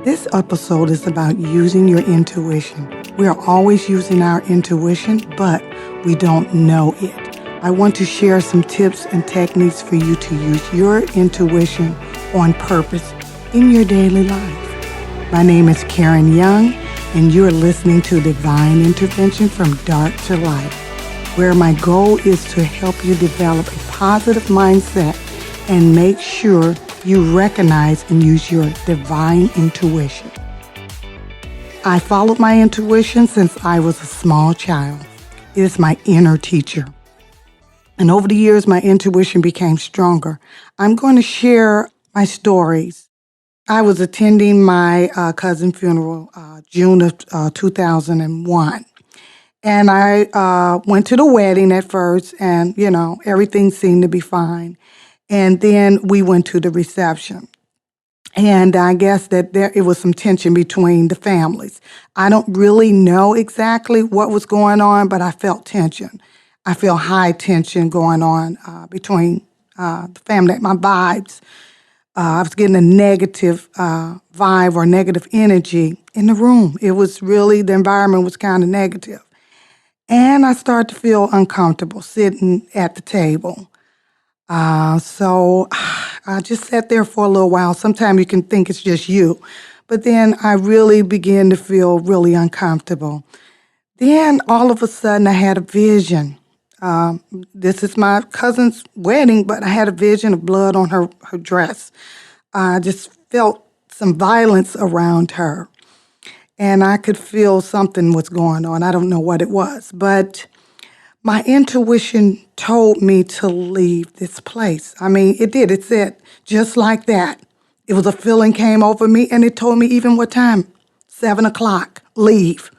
This episode is about using your intuition. We are always using our intuition, but we don't know it. I want to share some tips and techniques for you to use your intuition on purpose in your daily life. My name is Karen Young, and you're listening to Divine Intervention from Dark to Light, where my goal is to help you develop a positive mindset and make sure you recognize and use your divine intuition. I followed my intuition since I was a small child. It is my inner teacher. And over the years, my intuition became stronger. I'm going to share my stories. I was attending my cousin's funeral, June of 2001. And I went to the wedding at first, and, everything seemed to be fine. And then we went to the reception. And I guess that it was some tension between the families. I don't really know exactly what was going on, but I felt tension. I felt high tension going on between the family. My vibes, I was getting a negative vibe or negative energy in the room. It was really, the environment was kind of negative. And I started to feel uncomfortable sitting at the table. So I just sat there for a little while. Sometimes you can think it's just you, but then I really began to feel really uncomfortable. Then all of a sudden I had a vision. This is my cousin's wedding, but I had a vision of blood on her dress. I just felt some violence around her, and I could feel something was going on. I don't know what it was, but my intuition told me to leave this place. I mean, it did. It said just like that. It was a feeling came over me, and it told me even what time, 7 o'clock, leave.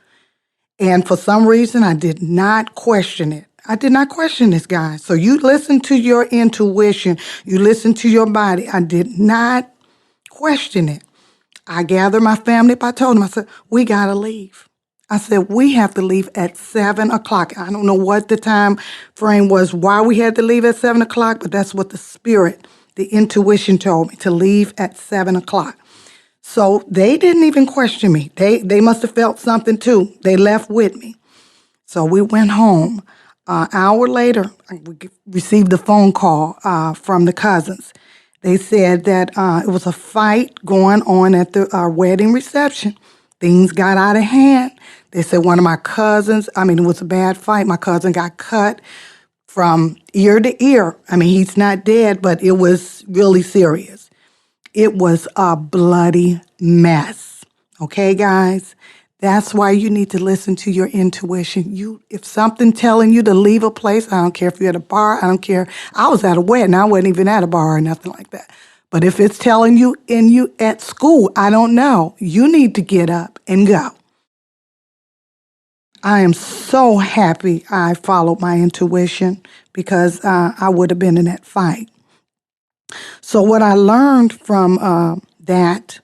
And for some reason, I did not question it. I did not question this, guy. So you listen to your intuition. You listen to your body. I did not question it. I gathered my family up. I told them, I said, we got to leave. I said, we have to leave at 7 o'clock. I don't know what the time frame was, why we had to leave at 7 o'clock, but that's what the spirit, the intuition told me, to leave at 7 o'clock. So they didn't even question me. They must have felt something too. They left with me. So we went home. An hour later, we received a phone call from the cousins. They said that it was a fight going on at our wedding reception. Things got out of hand. They said one of my cousins, it was a bad fight. My cousin got cut from ear to ear. He's not dead, but it was really serious. It was a bloody mess. Okay, guys? That's why you need to listen to your intuition. If something telling you to leave a place, I don't care if you're at a bar, I don't care. I was at a wedding. I wasn't even at a bar or nothing like that. But if it's telling you at school, I don't know, you need to get up and go. I am so happy I followed my intuition because I would have been in that fight. So what I learned from that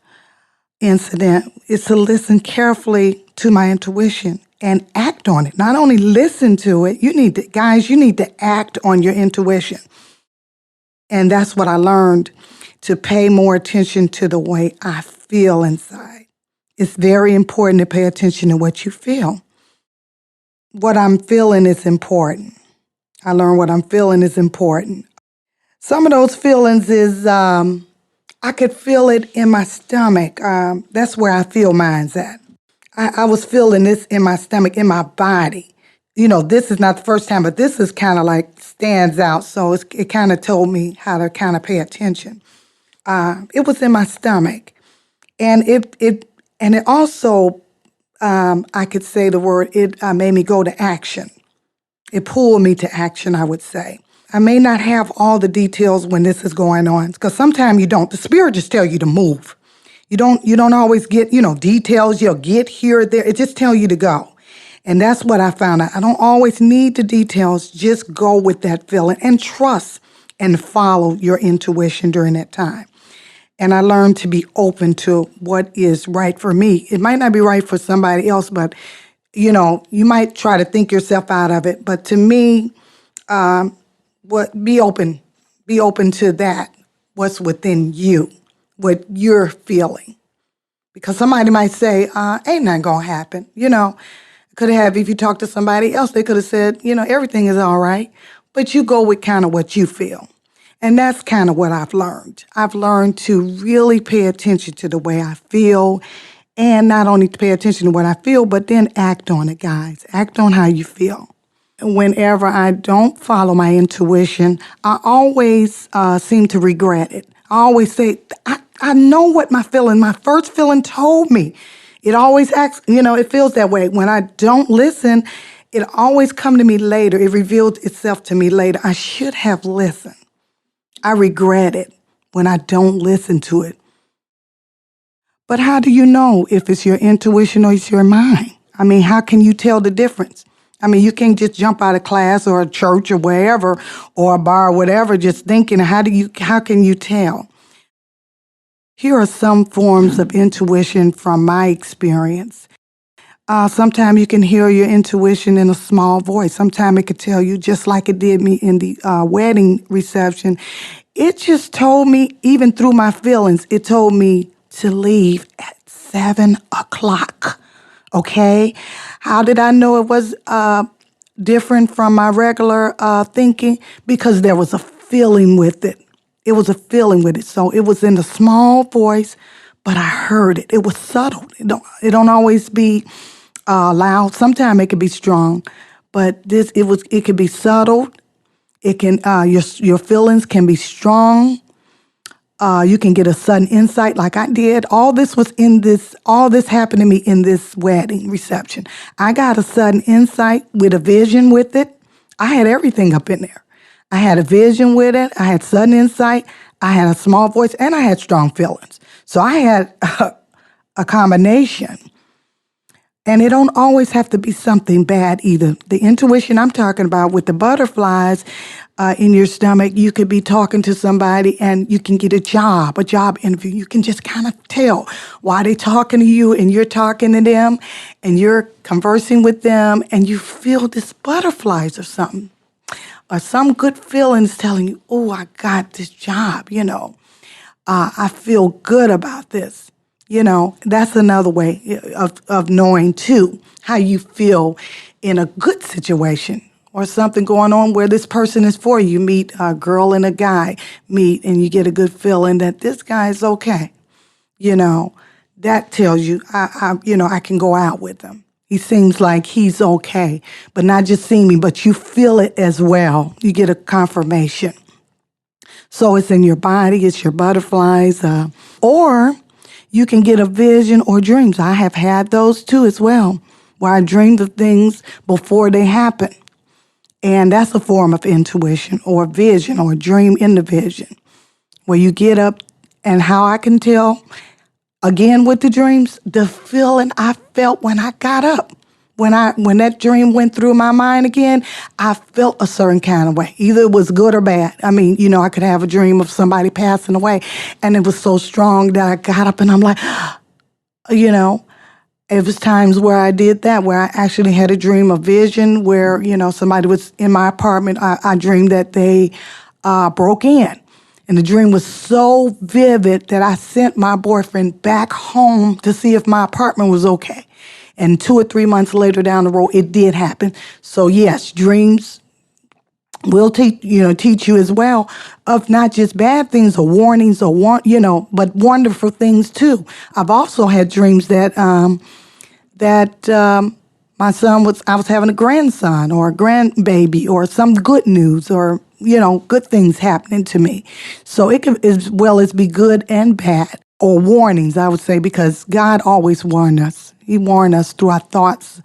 incident is to listen carefully to my intuition and act on it. Not only listen to it, you need to act on your intuition. And that's what I learned, to pay more attention to the way I feel inside. It's very important to pay attention to what you feel. What I'm feeling is important. I learned what I'm feeling is important. Some of those feelings is, I could feel it in my stomach. That's where I feel mine's at. I was feeling this in my stomach, in my body. This is not the first time, but this is kind of like stands out. So it kind of told me how to kind of pay attention. It was in my stomach, and it also, I could say the word, it made me go to action. It pulled me to action, I would say. I may not have all the details when this is going on, because sometimes you don't. The spirit just tell you to move. You don't always get, details. You'll get here or there. It just tell you to go. And that's what I found out. I don't always need the details. Just go with that feeling and trust and follow your intuition during that time. And I learned to be open to what is right for me. It might not be right for somebody else, but, you might try to think yourself out of it. But to me, be open to that, what's within you, what you're feeling. Because somebody might say, ain't nothing going to happen. Could have, if you talk to somebody else, they could have said, everything is all right. But you go with kind of what you feel. And that's kind of what I've learned. I've learned to really pay attention to the way I feel, and not only to pay attention to what I feel, but then act on it, guys. Act on how you feel. Whenever I don't follow my intuition, I always seem to regret it. I always say, I know what my first feeling told me. It always acts, it feels that way. When I don't listen, it always come to me later. It revealed itself to me later. I should have listened. I regret it when I don't listen to it. But how do you know if it's your intuition or it's your mind? I mean, how can you tell the difference? I mean, you can't just jump out of class or a church or wherever or a bar or whatever just thinking, how can you tell? Here are some forms of intuition from my experience. Sometimes you can hear your intuition in a small voice. Sometimes it could tell you, just like it did me in the wedding reception. It just told me, even through my feelings, it told me to leave at 7:00. Okay? How did I know it was different from my regular thinking? Because there was a feeling with it. It was a feeling with it. So it was in a small voice, but I heard it. It was subtle. It don't always be loud. Sometimes it could be strong, but it could be subtle. It can your feelings can be strong. You can get a sudden insight like I did. All this happened to me in this wedding reception. I got a sudden insight with a vision with it. I had everything up in there. I had a vision with it. I had sudden insight. I had a small voice, and I had strong feelings. So I had a combination. And it don't always have to be something bad either. The intuition I'm talking about with the butterflies in your stomach, you could be talking to somebody and you can get a job interview. You can just kind of tell why they're talking to you and you're talking to them and you're conversing with them and you feel this butterflies or something. Or some good feelings telling you, oh, I got this job, I feel good about this. That's another way of knowing, too, how you feel in a good situation or something going on where this person is for you. You meet a girl and a guy, and you get a good feeling that this guy is okay. That tells you, I can go out with him. He seems like he's okay, but not just seeing me, but you feel it as well. You get a confirmation. So it's in your body, it's your butterflies, or you can get a vision or dreams. I have had those too as well, where I dreamed of things before they happen. And that's a form of intuition or vision or dream in the vision, where you get up and how I can tell. Again, with the dreams, the feeling I felt when I got up, when that dream went through my mind again, I felt a certain kind of way. Either it was good or bad. I mean, I could have a dream of somebody passing away, and it was so strong that I got up and I'm like, it was times where I did that, where I actually had a dream, a vision, where, somebody was in my apartment. I dreamed that they broke in. And the dream was so vivid that I sent my boyfriend back home to see if my apartment was okay. And 2 or 3 months later down the road, it did happen. So yes, dreams will teach you as well of not just bad things or warnings or but wonderful things too. I've also had dreams that my son I was having a grandson or a grandbaby or some good news or, good things happening to me. So it can as well as be good and bad or warnings, I would say, because God always warned us. He warned us through our thoughts,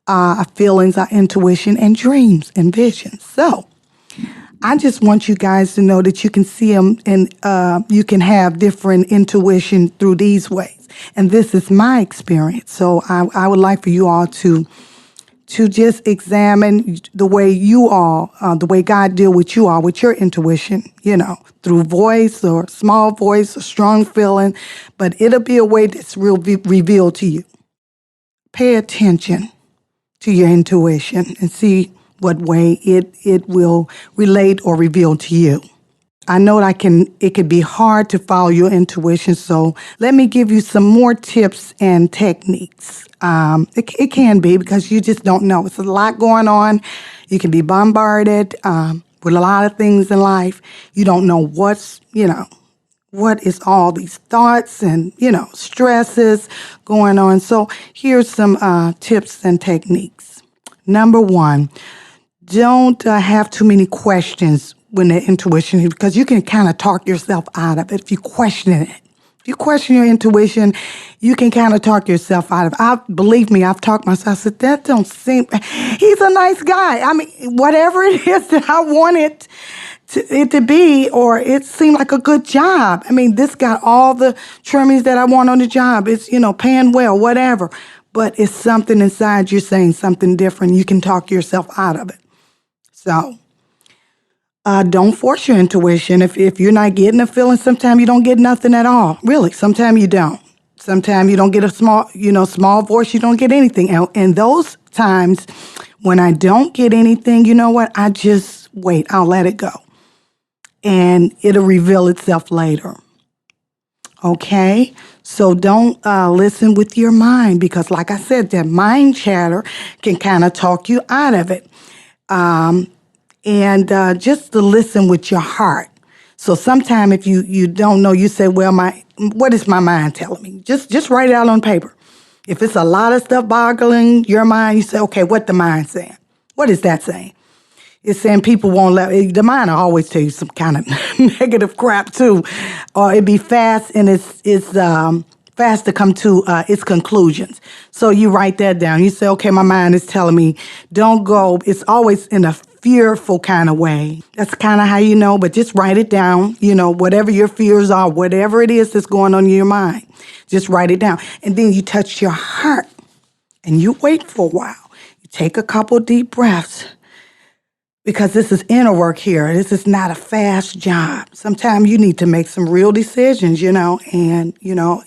our feelings, our intuition, and dreams and visions. So I just want you guys to know that you can see them and you can have different intuition through these ways. And this is my experience. So I would like for you all to just examine the way the way God deal with you all, with your intuition, through voice or small voice or strong feeling, but it'll be a way that's revealed to you. Pay attention to your intuition and see what way it will relate or reveal to you. I know it could be hard to follow your intuition. So let me give you some more tips and techniques. It can be because you just don't know. It's a lot going on. You can be bombarded with a lot of things in life. You don't know what is all these thoughts and, stresses going on. So here's some tips and techniques. Number one, don't have too many questions when the intuition, because you can kind of talk yourself out of it if you question it. If you question your intuition, you can kind of talk yourself out of it. Believe me, I've talked myself. I said, that don't seem, he's a nice guy. I mean, whatever it is that I want it to be, or it seemed like a good job. I mean, this got all the trimmings that I want on the job. It's, paying well, whatever. But it's something inside you saying something different. You can talk yourself out of it. So don't force your intuition. If you're not getting a feeling, sometimes you don't get nothing at all. Really, sometimes you don't. Sometimes you don't get a small voice. You don't get anything. And those times when I don't get anything, you know what? I just wait. I'll let it go. And it'll reveal itself later. Okay? So don't listen with your mind because, like I said, that mind chatter can kind of talk you out of it. And just to listen with your heart. So sometime if you don't know, you say, well, what is my mind telling me? Just write it out on paper. If it's a lot of stuff boggling your mind, you say, okay, what the mind saying? What is that saying? It's saying people won't the mind will always tell you some kind of negative crap too. Or it'd be fast and it's fast to come to its conclusions. So you write that down. You say, okay, my mind is telling me don't go. It's always in a fearful kind of way. That's kind of how you know, but just write it down. Whatever your fears are, whatever it is that's going on in your mind, just write it down. And then you touch your heart and you wait for a while. You take a couple deep breaths. Because this is inner work here. This is not a fast job. Sometimes you need to make some real decisions, and,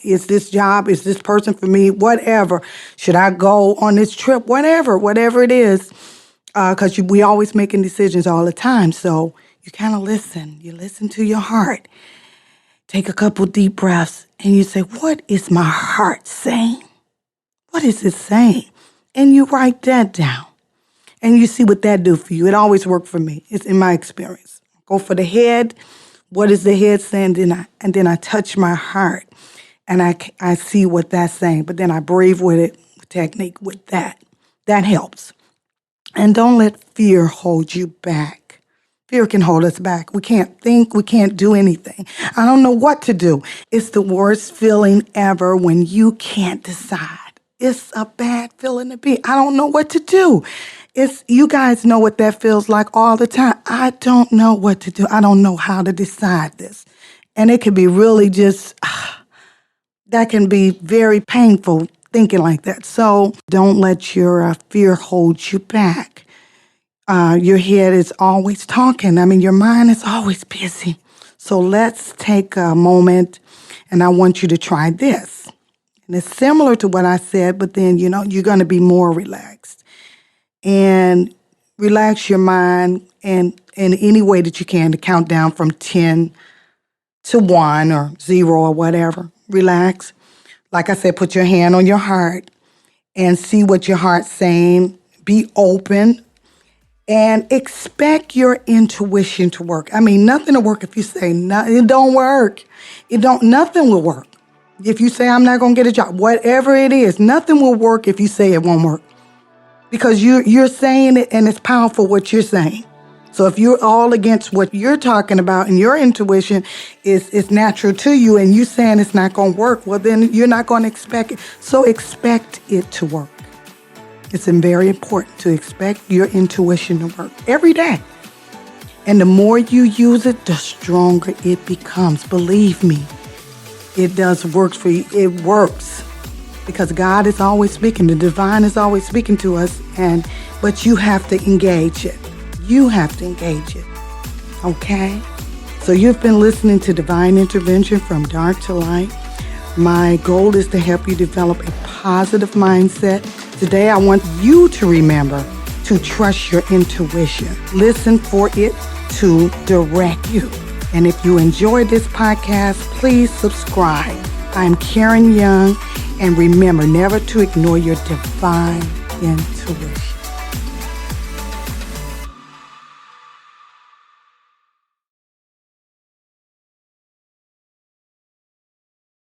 is this job, is this person for me, whatever. Should I go on this trip, whatever it is, because we always making decisions all the time. So you kind of listen. You listen to your heart. Take a couple deep breaths, and you say, what is my heart saying? What is it saying? And you write that down. And you see what that do for you. It always worked for me. It's in my experience. Go for the head. What is the head saying? And then I touch my heart. And I see what that's saying. But then I breathe with it, technique with that. That helps. And don't let fear hold you back. Fear can hold us back. We can't think. We can't do anything. I don't know what to do. It's the worst feeling ever when you can't decide. It's a bad feeling to be. I don't know what to do. You guys know what that feels like all the time. I don't know what to do. I don't know how to decide this. And it can be really that can be very painful thinking like that. So don't let your fear hold you back. Your head is always talking. Your mind is always busy. So let's take a moment and I want you to try this. And it's similar to what I said, but then, you're going to be more relaxed. And relax your mind and in any way that you can to count down from 10 to 1 or 0 or whatever. Relax. Like I said, put your hand on your heart and see what your heart's saying. Be open and expect your intuition to work. Nothing will work if you say it don't work. Nothing will work. If you say I'm not going to get a job, whatever it is, nothing will work if you say it won't work. Because you're saying it and it's powerful what you're saying. So if you're all against what you're talking about and your intuition is natural to you and you saying it's not going to work, well, then you're not going to expect it. So expect it to work. It's very important to expect your intuition to work every day. And the more you use it, the stronger it becomes. Believe me, it does work for you. It works. Because God is always speaking. The divine is always speaking to us. But you have to engage it. You have to engage it. Okay? So you've been listening to Divine Intervention from Dark to Light. My goal is to help you develop a positive mindset. Today, I want you to remember to trust your intuition. Listen for it to direct you. And if you enjoyed this podcast, please subscribe. I'm Karen Young, and remember never to ignore your divine intuition.